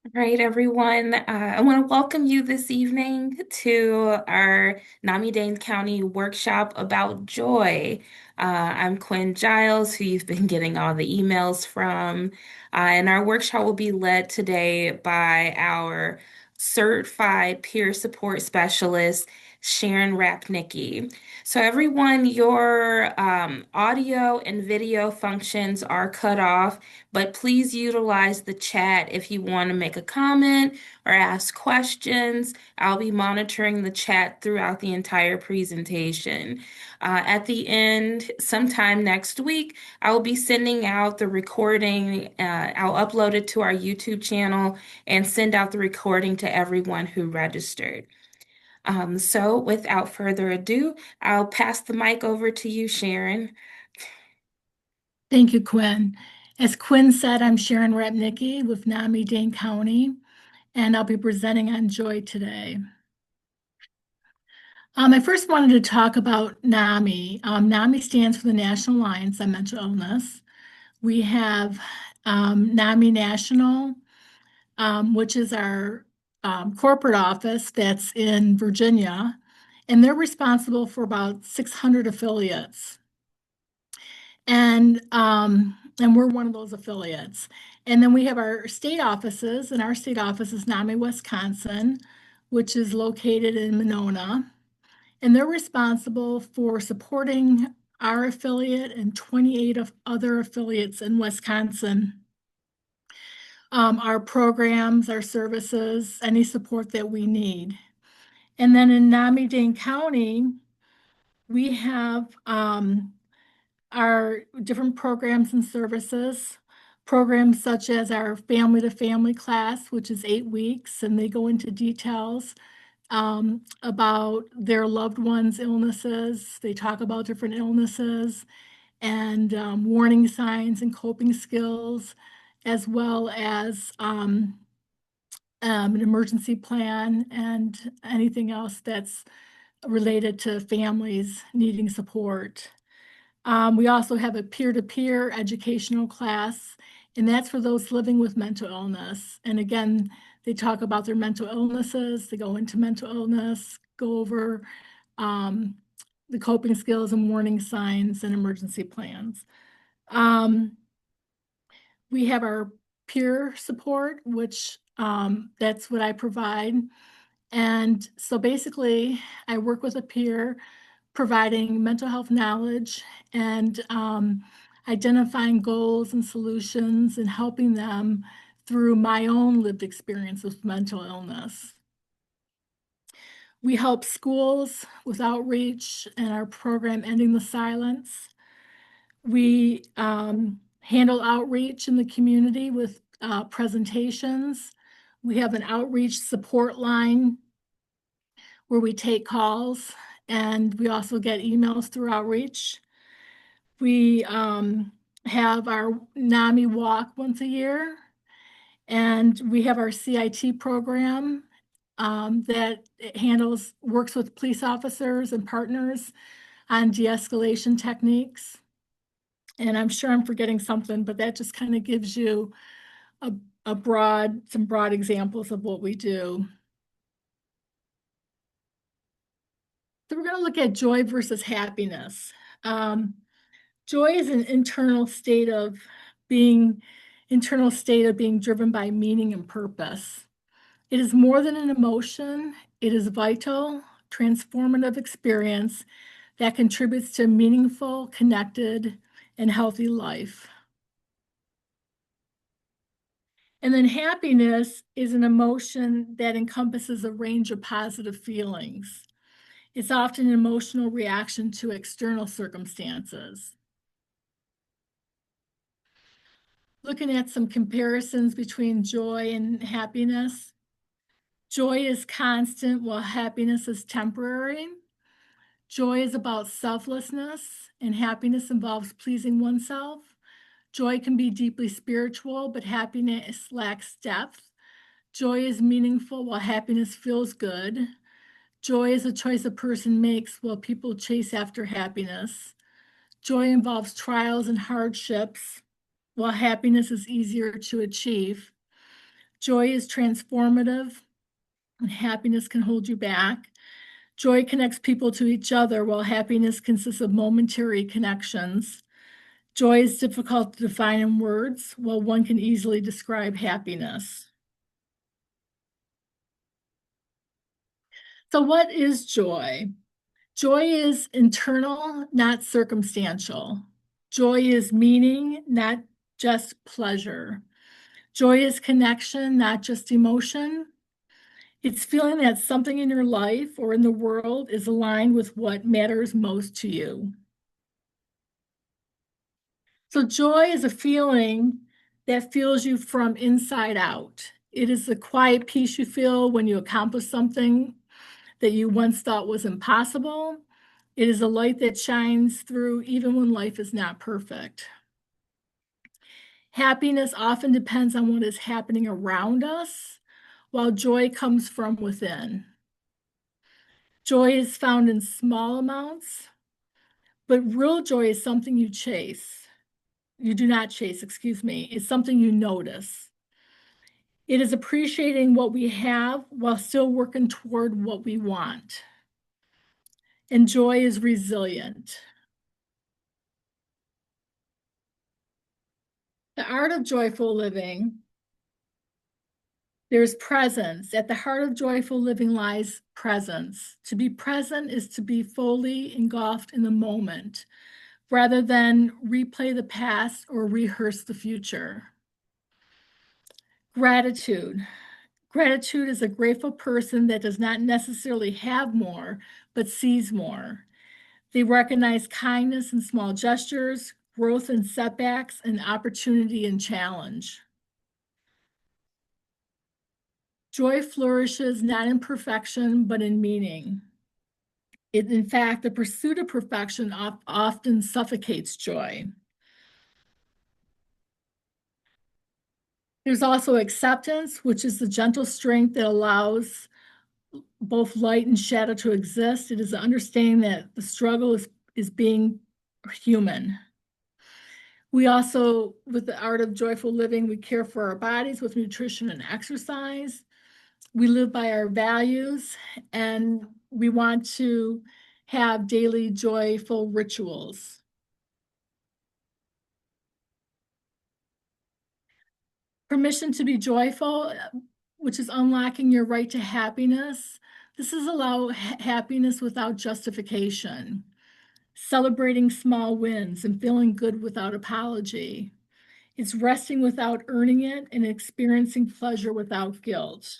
All right, everyone. I want to welcome you this evening to our Miami-Dade County workshop about joy. I'm Quinn Giles, who you've been getting all the emails from. And our workshop will be led today by our certified peer support specialist, Sharon Rapnicki. So, everyone, your audio and video functions are cut off, but please utilize the chat if you want to make a comment or ask questions. I'll be monitoring the chat throughout the entire presentation. At the end, sometime next week, I will be sending out the recording. I'll upload it to our YouTube channel and send out the recording to everyone who registered. So without further ado, I'll pass the mic over to you, Sharon. Thank you, Quinn. As Quinn said, I'm Sharon Rapnicki with Miami-Dade County, and I'll be presenting on joy today. I first wanted to talk about NAMI. NAMI stands for the National Alliance on Mental Illness. We have NAMI National, which is our corporate office that's in Virginia, and they're responsible for about 600 affiliates. And we're one of those affiliates. And then we have our state offices, and our state office is NAMI, Wisconsin, which is located in Monona. And they're responsible for supporting our affiliate and 28 of other affiliates in Wisconsin. Our programs, our services, any support that we need. And then in Miami-Dade County, we have our different programs and services, programs such as our family to family class, which is 8 weeks, and they go into details about their loved ones' illnesses. They talk about different illnesses and warning signs and coping skills, as well as an emergency plan and anything else that's related to families needing support. We also have a peer-to-peer educational class, and that's for those living with mental illness. And again, they talk about their mental illnesses, they go into mental illness, go over the coping skills and warning signs and emergency plans. We have our peer support, which that's what I provide. And so basically, I work with a peer providing mental health knowledge and identifying goals and solutions and helping them through my own lived experience with mental illness. We help schools with outreach and our program Ending the Silence. We handle outreach in the community with presentations. We have an outreach support line where we take calls, and we also get emails through outreach. We have our NAMI walk once a year, and we have our CIT program that works with police officers and partners on de-escalation techniques. And I'm sure I'm forgetting something, but that just kind of gives you some broad examples of what we do. So we're going to look at joy versus happiness. Joy is an internal state of being driven by meaning and purpose. It is more than an emotion. It is a vital, transformative experience that contributes to a meaningful, connected, and healthy life. And then happiness is an emotion that encompasses a range of positive feelings. It's often an emotional reaction to external circumstances. Looking at some comparisons between joy and happiness. Joy is constant while happiness is temporary. Joy is about selflessness, and happiness involves pleasing oneself. Joy can be deeply spiritual, but happiness lacks depth. Joy is meaningful while happiness feels good. Joy is a choice a person makes while people chase after happiness. Joy involves trials and hardships, while happiness is easier to achieve. Joy is transformative, and happiness can hold you back. Joy connects people to each other, while happiness consists of momentary connections. Joy is difficult to define in words, while one can easily describe happiness. So, what is joy? Joy is internal, not circumstantial. Joy is meaning, not just pleasure. Joy is connection, not just emotion. It's feeling that something in your life or in the world is aligned with what matters most to you. So, joy is a feeling that fills you from inside out. It is the quiet peace you feel when you accomplish something that you once thought was impossible. It is a light that shines through even when life is not perfect. Happiness often depends on what is happening around us, while joy comes from within. Joy is found in small amounts, but real joy is something you chase. You do not chase, excuse me. It's something you notice. It is appreciating what we have while still working toward what we want. And joy is resilient. The art of joyful living, there's presence. At the heart of joyful living lies presence. To be present is to be fully engulfed in the moment, rather than replay the past or rehearse the future. Gratitude. Gratitude is a grateful person that does not necessarily have more, but sees more. They recognize kindness in small gestures, growth in setbacks, and opportunity in challenge. Joy flourishes not in perfection, but in meaning. In fact, the pursuit of perfection often suffocates joy. There's also acceptance, which is the gentle strength that allows both light and shadow to exist. It is the understanding that the struggle is being human. We also, with the art of joyful living, we care for our bodies with nutrition and exercise. We live by our values, and we want to have daily joyful rituals. Permission to be joyful, which is unlocking your right to happiness. This is allow happiness without justification, celebrating small wins and feeling good without apology. It's resting without earning it and experiencing pleasure without guilt.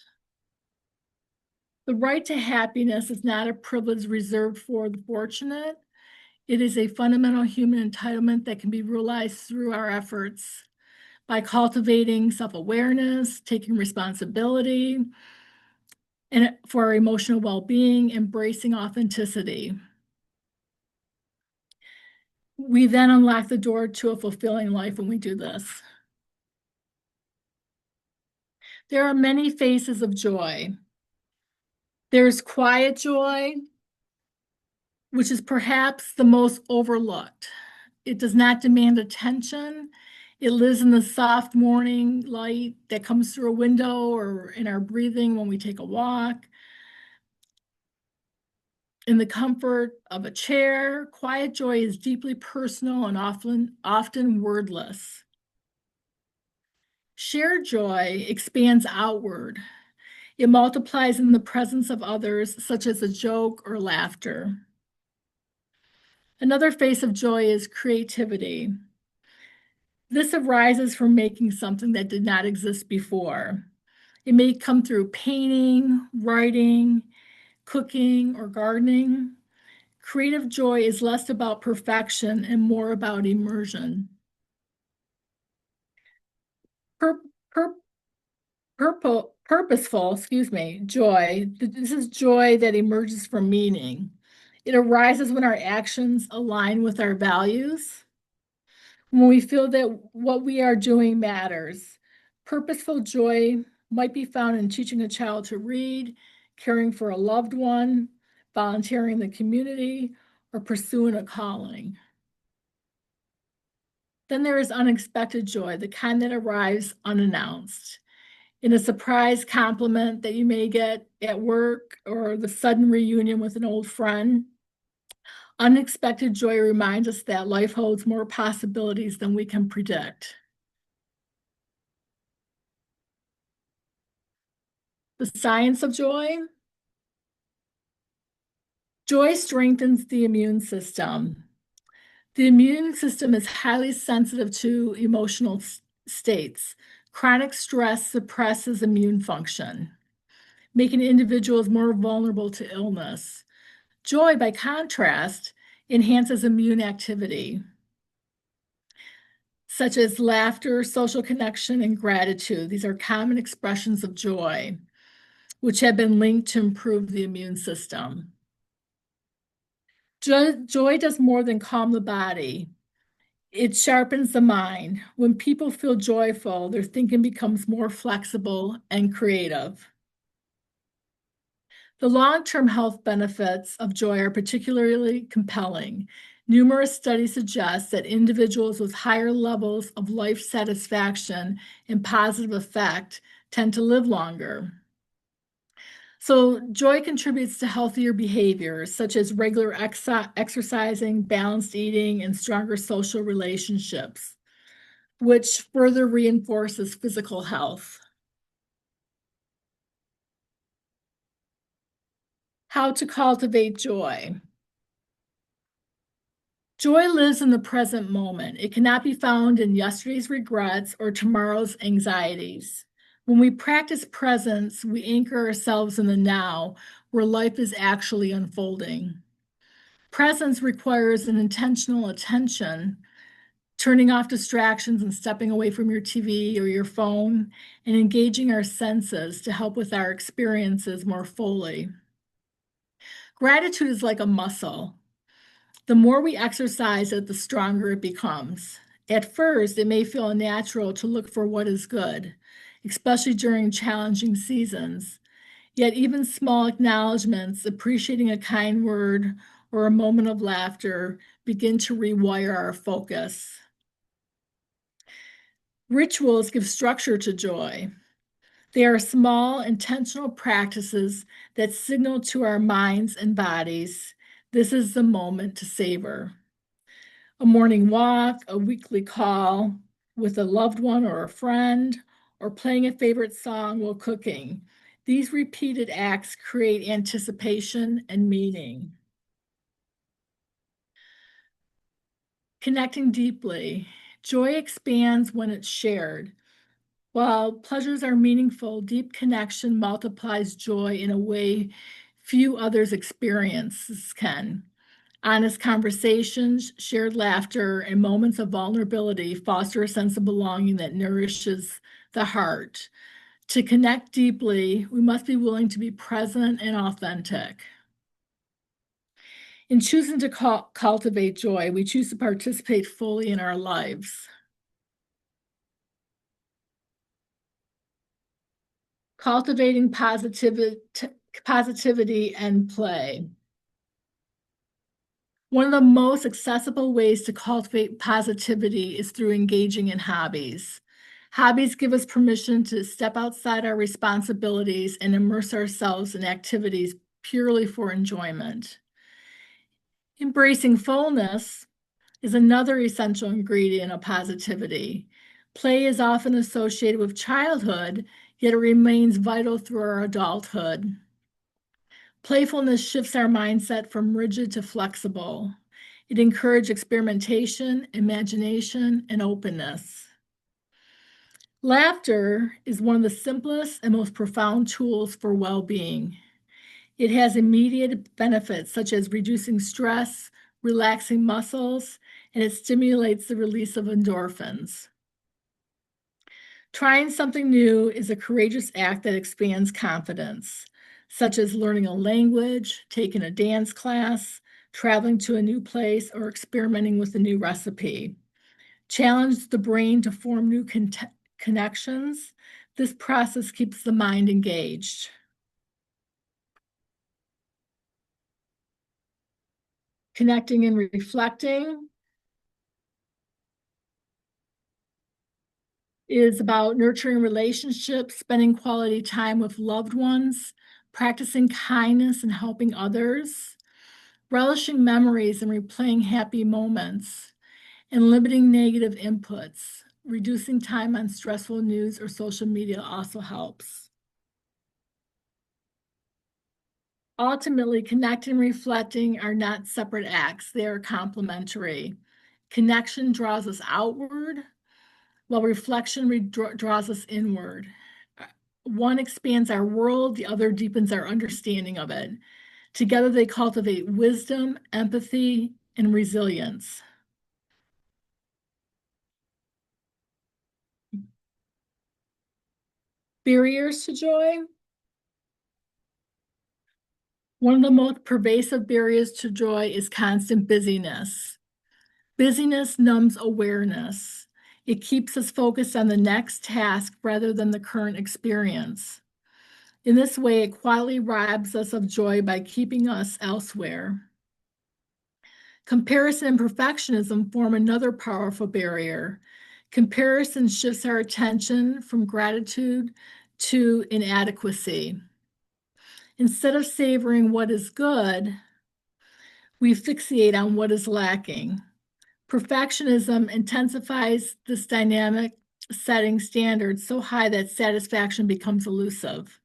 The right to happiness is not a privilege reserved for the fortunate. It is a fundamental human entitlement that can be realized through our efforts by cultivating self-awareness, taking responsibility, and for our emotional well-being, embracing authenticity. We then unlock the door to a fulfilling life when we do this. There are many faces of joy. There's quiet joy, which is perhaps the most overlooked. It does not demand attention. It lives in the soft morning light that comes through a window or in our breathing when we take a walk. In the comfort of a chair, quiet joy is deeply personal and often wordless. Shared joy expands outward. It multiplies in the presence of others, such as a joke or laughter. Another face of joy is creativity. This arises from making something that did not exist before. It may come through painting, writing, cooking, or gardening. Creative joy is less about perfection and more about immersion. Pur- pur- Purposeful, joy. This is joy that emerges from meaning. It arises when our actions align with our values, when we feel that what we are doing matters. Purposeful joy might be found in teaching a child to read, caring for a loved one, volunteering in the community, or pursuing a calling. Then there is unexpected joy, the kind that arrives unannounced. in a surprise compliment that you may get at work or the sudden reunion with an old friend. Unexpected joy reminds us that life holds more possibilities than we can predict. The science of joy. Joy strengthens the immune system. The immune system is highly sensitive to emotional states. Chronic stress suppresses immune function, making individuals more vulnerable to illness. Joy, by contrast, enhances immune activity, such as laughter, social connection, and gratitude. These are common expressions of joy, which have been linked to improve the immune system. Joy does more than calm the body. It sharpens the mind. When people feel joyful, their thinking becomes more flexible and creative. The long-term health benefits of joy are particularly compelling. Numerous studies suggest that individuals with higher levels of life satisfaction and positive effect tend to live longer. So, joy contributes to healthier behaviors such as regular exercising, balanced eating, and stronger social relationships, which further reinforces physical health. How to cultivate joy. Joy lives in the present moment. It cannot be found in yesterday's regrets or tomorrow's anxieties. When we practice presence, we anchor ourselves in the now, where life is actually unfolding. Presence requires an intentional attention, turning off distractions and stepping away from your TV or your phone, and engaging our senses to help with our experiences more fully. Gratitude is like a muscle. The more we exercise it, the stronger it becomes. At first, it may feel unnatural to look for what is good, especially during challenging seasons. Yet, even small acknowledgments, appreciating a kind word, or a moment of laughter begin to rewire our focus. Rituals give structure to joy. They are small, intentional practices that signal to our minds and bodies this is the moment to savor. A morning walk, a weekly call with a loved one or a friend, or playing a favorite song while cooking. These repeated acts create anticipation and meaning. Connecting deeply. Joy expands when it's shared. While pleasures are meaningful, deep connection multiplies joy in a way few others' experiences can. Honest conversations, shared laughter, and moments of vulnerability foster a sense of belonging that nourishes the heart. To connect deeply, we must be willing to be present and authentic. In choosing to cultivate joy, we choose to participate fully in our lives. Cultivating positivity and play. One of the most accessible ways to cultivate positivity is through engaging in hobbies. Hobbies give us permission to step outside our responsibilities and immerse ourselves in activities purely for enjoyment. Embracing fullness is another essential ingredient of positivity. Play is often associated with childhood, yet it remains vital through our adulthood. Playfulness shifts our mindset from rigid to flexible. It encourages experimentation, imagination, and openness. Laughter is one of the simplest and most profound tools for well-being. It has immediate benefits such as reducing stress, relaxing muscles, and it stimulates the release of endorphins. Trying something new is a courageous act that expands confidence, such as learning a language, taking a dance class, traveling to a new place, or experimenting with a new recipe. Challenge the brain to form new connections. This process keeps the mind engaged. Connecting and reflecting. is about nurturing relationships, spending quality time with loved ones, practicing kindness and helping others, relishing memories and replaying happy moments, and limiting negative inputs. Reducing time on stressful news or social media also helps. Ultimately, connecting and reflecting are not separate acts, they are complementary. Connection draws us outward, while reflection draws us inward. One expands our world, the other deepens our understanding of it. Together, they cultivate wisdom, empathy, and resilience. Barriers to joy. One of the most pervasive barriers to joy is constant busyness. Busyness numbs awareness. It keeps us focused on the next task rather than the current experience. In this way, it quietly robs us of joy by keeping us elsewhere. Comparison and perfectionism form another powerful barrier. Comparison shifts our attention from gratitude to inadequacy. Instead of savoring what is good, we fixate on what is lacking. Perfectionism intensifies this dynamic, setting standards so high that satisfaction becomes elusive.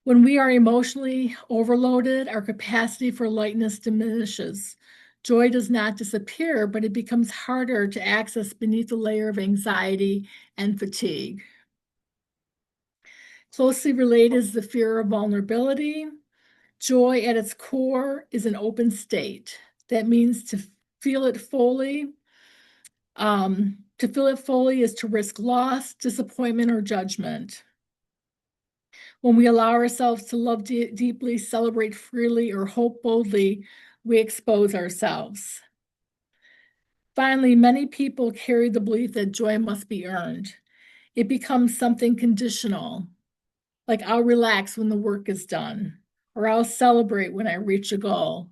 When we are emotionally overloaded, our capacity for lightness diminishes. Joy does not disappear, but it becomes harder to access beneath the layer of anxiety and fatigue. Closely related is the fear of vulnerability. Joy at its core is an open state. That means to feel it fully. To feel it fully is to risk loss, disappointment, or judgment. When we allow ourselves to love deeply, celebrate freely, or hope boldly, we expose ourselves. Finally, many people carry the belief that joy must be earned. It becomes something conditional, like I'll relax when the work is done, or I'll celebrate when I reach a goal.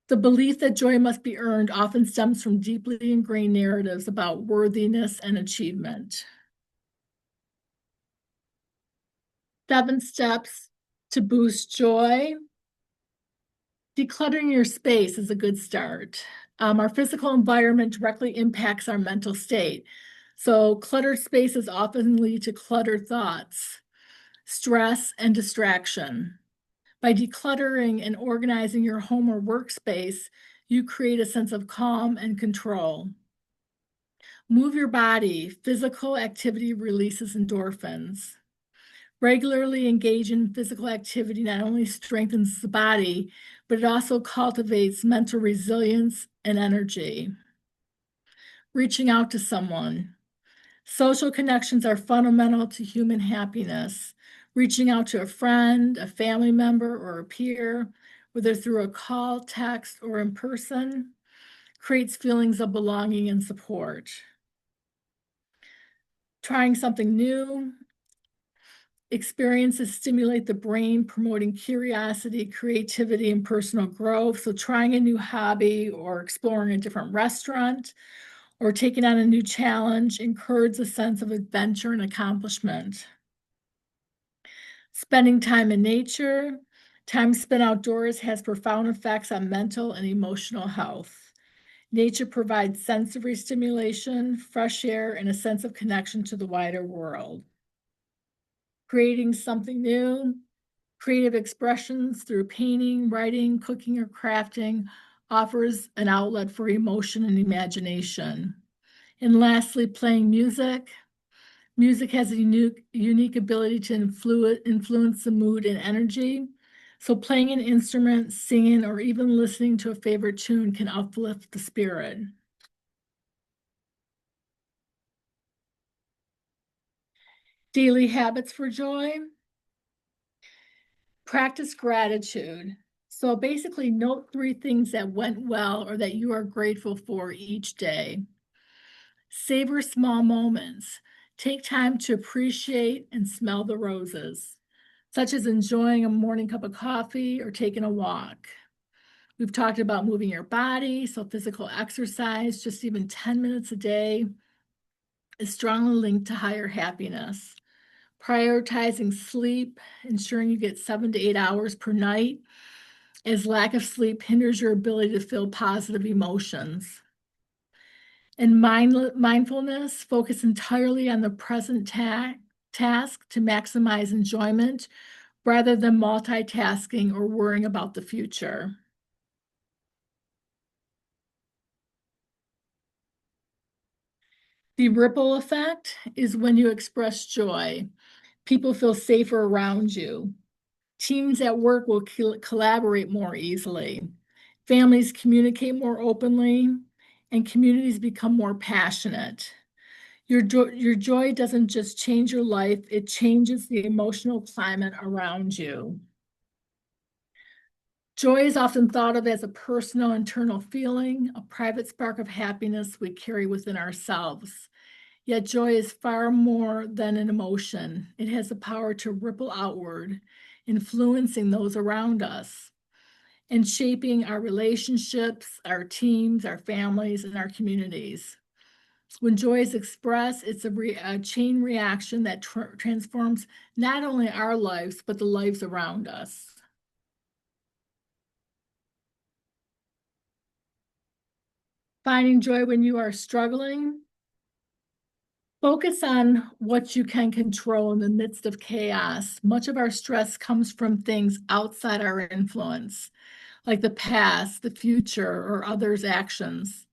The belief that joy must be earned often stems from deeply ingrained narratives about worthiness and achievement. 7 steps to boost joy. Decluttering your space is a good start. Our physical environment directly impacts our mental state. So, cluttered spaces often lead to cluttered thoughts, stress, and distraction. By decluttering and organizing your home or workspace, you create a sense of calm and control. Move your body. Physical activity releases endorphins. Regularly engage in physical activity not only strengthens the body, but it also cultivates mental resilience and energy. Reaching out to someone. Social connections are fundamental to human happiness. Reaching out to a friend, a family member, or a peer, whether through a call, text, or in person, creates feelings of belonging and support. Trying something new. Experiences stimulate the brain, promoting curiosity, creativity, and personal growth. So, trying a new hobby or exploring a different restaurant or taking on a new challenge encourages a sense of adventure and accomplishment. Spending time in nature. Time spent outdoors has profound effects on mental and emotional health. Nature provides sensory stimulation, fresh air, and a sense of connection to the wider world. Creating something new. Creative expressions through painting, writing, cooking, or crafting offers an outlet for emotion and imagination. And lastly, playing music. Music has a unique ability to influence the mood and energy. So playing an instrument, singing, or even listening to a favorite tune can uplift the spirit. Daily habits for joy. Practice gratitude. So basically, note 3 things that went well or that you are grateful for each day. Savor small moments. Take time to appreciate and smell the roses, such as enjoying a morning cup of coffee or taking a walk. We've talked about moving your body, so physical exercise, just even 10 minutes a day, is strongly linked to higher happiness. Prioritizing sleep, ensuring you get 7 to 8 hours per night, as lack of sleep hinders your ability to feel positive emotions. And mindfulness, focus entirely on the present task to maximize enjoyment rather than multitasking or worrying about the future. The ripple effect is when you express joy. People feel safer around you. Teams at work will collaborate more easily. Families communicate more openly, and communities become more passionate. Your joy doesn't just change your life, it changes the emotional climate around you. Joy is often thought of as a personal internal feeling, a private spark of happiness we carry within ourselves. Yet joy is far more than an emotion. It has the power to ripple outward, influencing those around us and shaping our relationships, our teams, our families, and our communities. When joy is expressed, it's a chain reaction that transforms not only our lives, but the lives around us. Finding joy when you are struggling. Focus on what you can control in the midst of chaos. Much of our stress comes from things outside our influence, like the past, the future, or others' actions.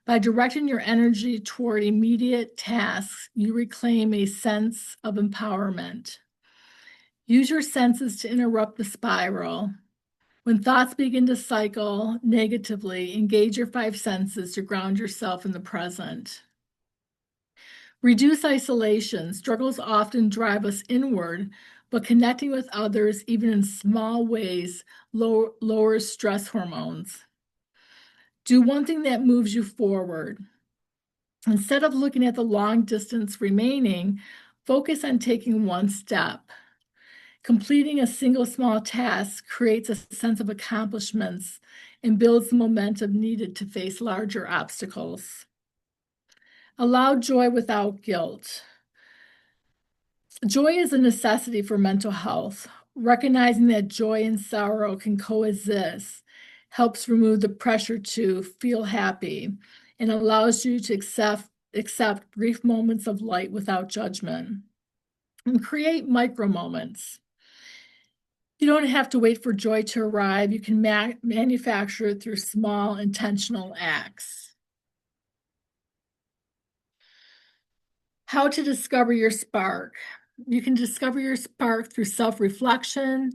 By directing your energy toward immediate tasks, you reclaim a sense of empowerment. Use your senses to interrupt the spiral. When thoughts begin to cycle negatively, engage your five senses to ground yourself in the present. Reduce isolation. Struggles often drive us inward, but connecting with others, even in small ways, lowers stress hormones. Do one thing that moves you forward. Instead of looking at the long distance remaining, focus on taking one step. Completing a single small task creates a sense of accomplishments and builds the momentum needed to face larger obstacles. Allow joy without guilt. Joy is a necessity for mental health. Recognizing that joy and sorrow can coexist helps remove the pressure to feel happy and allows you to accept brief moments of light without judgment and create micro moments. You don't have to wait for joy to arrive. You can manufacture it through small intentional acts. How to discover your spark. You can discover your spark through self-reflection,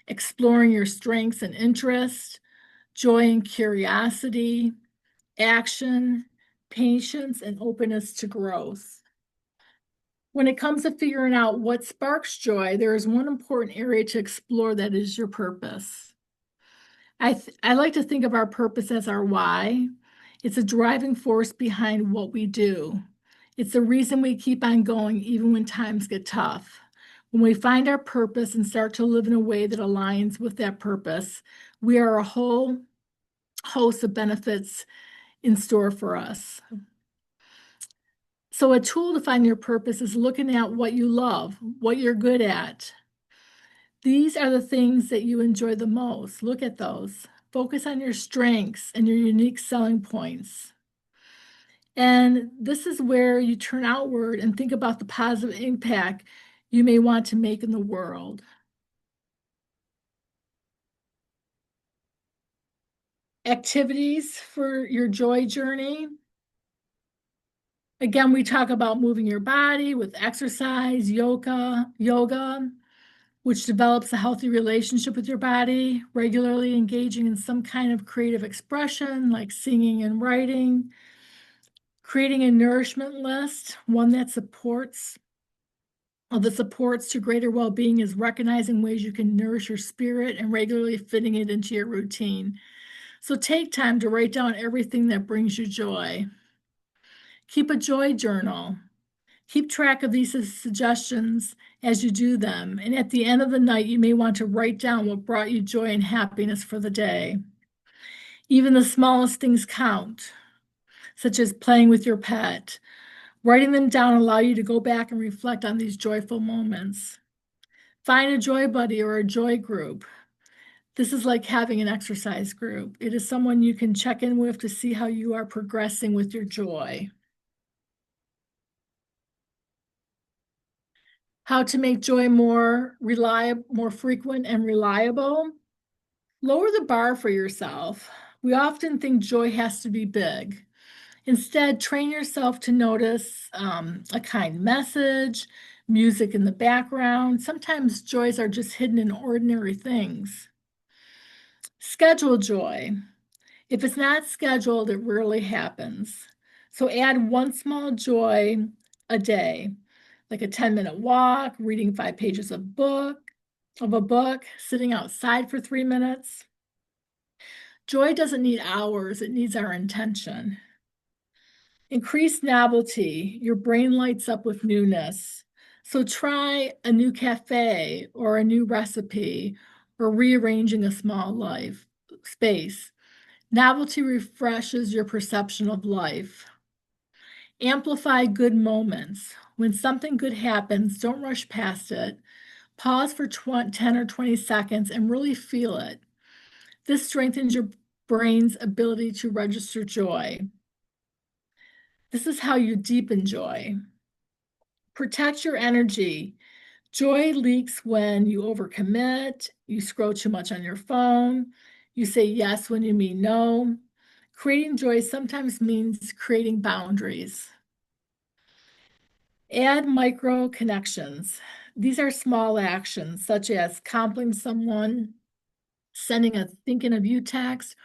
exploring your strengths and interests, joy and curiosity, action, patience, and openness to growth. When it comes to figuring out what sparks joy, there is one important area to explore that is your purpose. I like to think of our purpose as our why. It's a driving force behind what we do. It's the reason we keep on going even when times get tough. When we find our purpose and start to live in a way that aligns with that purpose, we are a whole host of benefits in store for us. So, a tool to find your purpose is looking at what you love, what you're good at. These are the things that you enjoy the most. Look at those. Focus on your strengths and your unique selling points. And this is where you turn outward and think about the positive impact you may want to make in the world. Activities for your joy journey. Again, we talk about moving your body with exercise, yoga, which develops a healthy relationship with your body, regularly engaging in some kind of creative expression like singing and writing, creating a nourishment list, one that supports the supports to greater well-being is recognizing ways you can nourish your spirit and regularly fitting it into your routine. So take time to write down everything that brings you joy. Keep a joy journal. Keep track of these suggestions as you do them. And at the end of the night, you may want to write down what brought you joy and happiness for the day. Even the smallest things count, such as playing with your pet. Writing them down allow you to go back and reflect on these joyful moments. Find a joy buddy or a joy group. This is like having an exercise group. It is someone you can check in with to see how you are progressing with your joy. How to make joy more reliable, more frequent and reliable. Lower the bar for yourself. We often think joy has to be big. Instead, train yourself to notice a kind message, music in the background. Sometimes joys are just hidden in ordinary things. Schedule joy. If it's not scheduled, it rarely happens. So add one small joy a day, like a 10-minute walk, reading 5 pages of a book, sitting outside for 3 minutes. Joy doesn't need hours, it needs our intention. Increase novelty. Your brain lights up with newness. So try a new cafe or a new recipe or rearranging a small life space. Novelty refreshes your perception of life. Amplify good moments. When something good happens, don't rush past it. Pause for 10 or 20 seconds and really feel it. This strengthens your brain's ability to register joy. This is how you deepen joy. Protect your energy. Joy leaks when you overcommit, you scroll too much on your phone, you say yes when you mean no. Creating joy sometimes means creating boundaries. Add micro connections. These are small actions such as complimenting someone, sending a thinking of you text,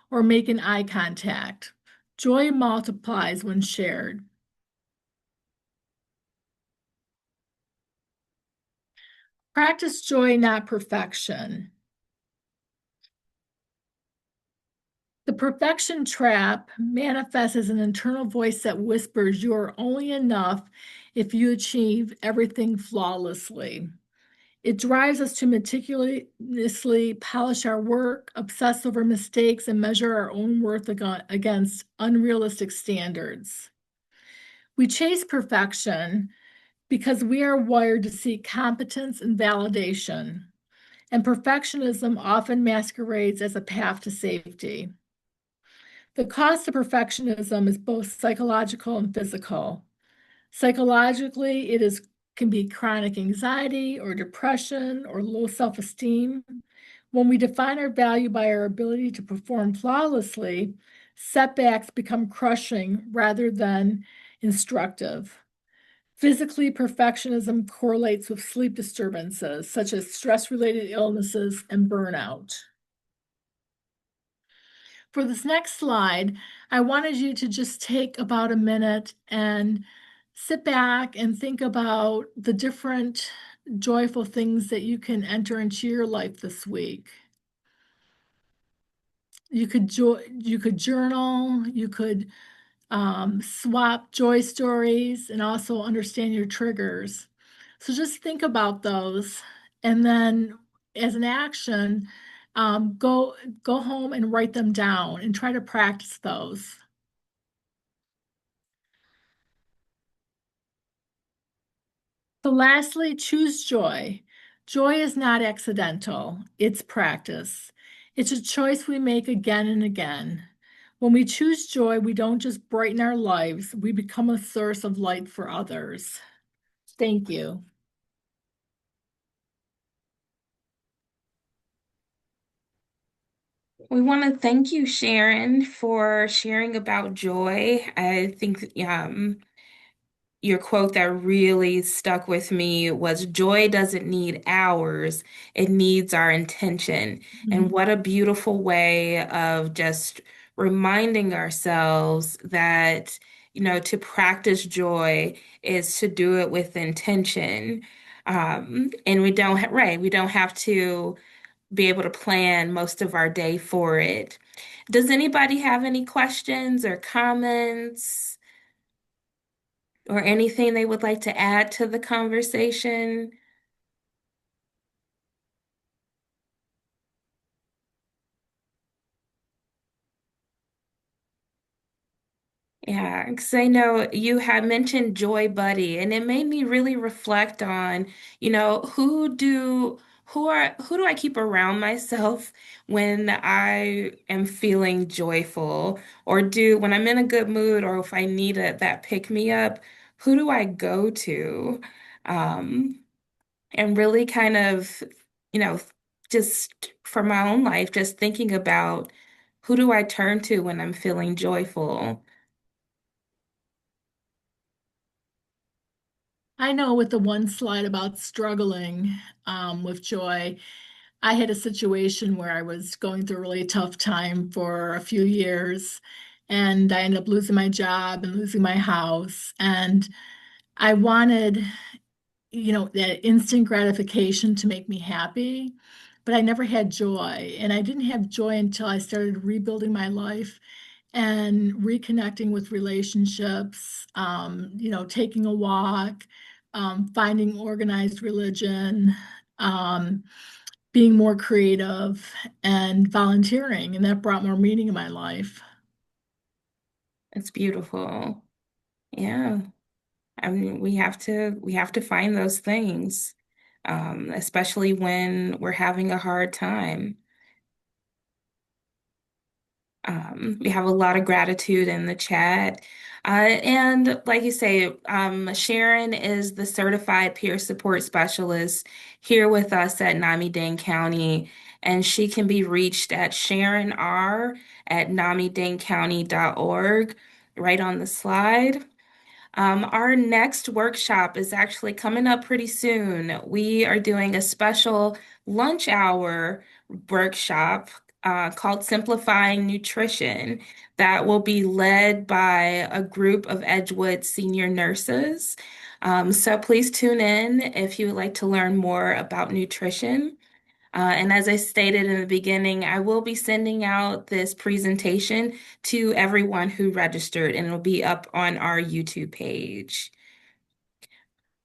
or making eye contact. Joy multiplies when shared. Practice joy, not perfection. The perfection trap manifests as an internal voice that whispers you are only enough if you achieve everything flawlessly. It drives us to meticulously polish our work, obsess over mistakes, and measure our own worth against unrealistic standards. We chase perfection because we are wired to seek competence and validation, and perfectionism often masquerades as a path to safety. The cost of perfectionism is both psychological and physical. Psychologically, can be chronic anxiety or depression or low self-esteem. When we define our value by our ability to perform flawlessly, setbacks become crushing rather than instructive. Physically, perfectionism correlates with sleep disturbances such as stress-related illnesses and burnout. For this next slide, I wanted you to just take about a minute and sit back and think about the different joyful things that you can enter into your life this week. You could journal, you could swap joy stories, and also understand your triggers. So just think about those, and then as an action, go home and write them down and try to practice those. So lastly, choose joy. Joy is not accidental, it's practice. It's a choice we make again and again. When we choose joy, we don't just brighten our lives, we become a source of light for others. Thank you. We want to thank you, Sharon, for sharing about joy. I think your quote that really stuck with me was joy doesn't need hours, it needs our intention. And Mhm. what a beautiful way of just reminding ourselves that, to practice joy is to do it with intention. And we don't have to be able to plan most of our day for it. Does anybody have any questions or comments? Or anything they would like to add to the conversation? Yeah, because I know you had mentioned Joy Buddy, and it made me really reflect on, who do I keep around myself when I am feeling joyful, or do when I'm in a good mood, or if I need that pick me up, who do I go to? Um, and really kind of, you know, just for my own life, just thinking about who do I turn to when I'm feeling joyful. I know with the one slide about struggling with joy, I had a situation where I was going through a really tough time for a few years, and I ended up losing my job and losing my house. And I wanted, that instant gratification to make me happy, but I never had joy. And I didn't have joy until I started rebuilding my life and reconnecting with relationships, taking a walk, finding organized religion, um, being more creative, and volunteering. And that brought more meaning in my life. It's beautiful. Yeah. I mean, we have to find those things, especially when we're having a hard time. We have a lot of gratitude in the chat. And like you say, Sharon is the certified peer support specialist here with us at Miami-Dade County, and she can be reached at Sharon R at namidanecounty.org, right on the slide. Our next workshop is actually coming up pretty soon. We are doing a special lunch hour workshop called Simplifying Nutrition that will be led by a group of Edgewood senior nurses. So please tune in if you would like to learn more about nutrition. And as I stated in the beginning, I will be sending out this presentation to everyone who registered, and it'll be up on our YouTube page.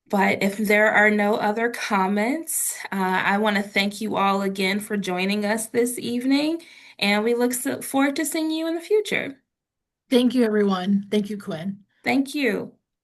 But if there are no other comments, I want to thank you all again for joining us this evening, and we look forward to seeing you in the future. Thank you, everyone. Thank you, Quinn. Thank you.